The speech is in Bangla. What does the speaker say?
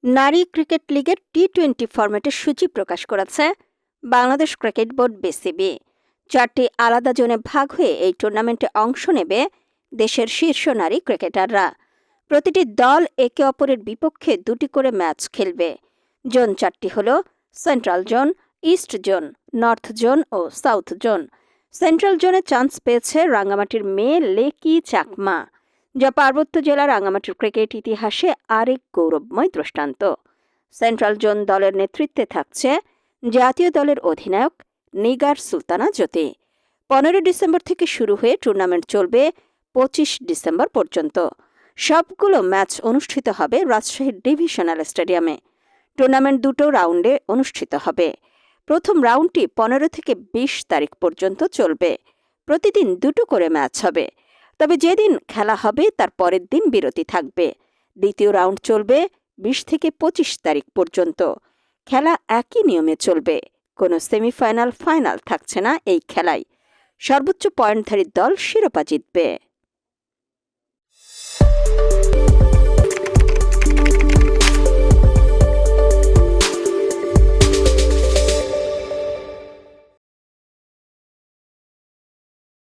নারী ক্রিকেট লিগের টি-20 ফরম্যাটের সূচি প্রকাশ করেছে বাংলাদেশ ক্রিকেট বোর্ড বিসিবি। 4টি আলাদা জোনে ভাগ হয়ে এই টুর্নামেন্টে অংশ নেবে দেশের শীর্ষ নারী ক্রিকেটাররা। প্রতিটি দল একে অপরের বিপক্ষে 2টি করে ম্যাচ খেলবে। জোন 4টি হল central zone, east zone, north zone ও সাউথ জোন। সেন্ট্রাল জোনে চান্স পেয়েছে রাঙ্গামাটির মেয়ে লেকি চাকমা, যা পার্বত্য জেলার রাঙ্গামাটির ক্রিকেট ইতিহাসে আরেক গৌরবময় দৃষ্টান্ত। সেন্ট্রাল জোন দলের নেতৃত্বে থাকছে জাতীয় দলের অধিনায়ক নিগার সুলতানা জ্যোতি। 15 ডিসেম্বর থেকে শুরু হয়ে টুর্নামেন্ট চলবে 25 ডিসেম্বর পর্যন্ত। সবগুলো ম্যাচ অনুষ্ঠিত হবে রাজশাহীর ডিভিশনাল স্টেডিয়ামে। টুর্নামেন্ট 2টো রাউন্ডে অনুষ্ঠিত হবে। প্রথম রাউন্ডটি 15 থেকে 20 তারিখ পর্যন্ত চলবে। প্রতিদিন 2টো করে ম্যাচ হবে, তবে যেদিন খেলা হবে তার পরের দিন বিরতি থাকবে। দ্বিতীয় রাউন্ড চলবে 20 থেকে 25 তারিখ পর্যন্ত। খেলা একই নিয়মে চলবে, কোনো সেমিফাইনাল ফাইনাল থাকছে না এই খেলায়। সর্বোচ্চ পয়েন্টধারী দল শিরোপা জিতবে।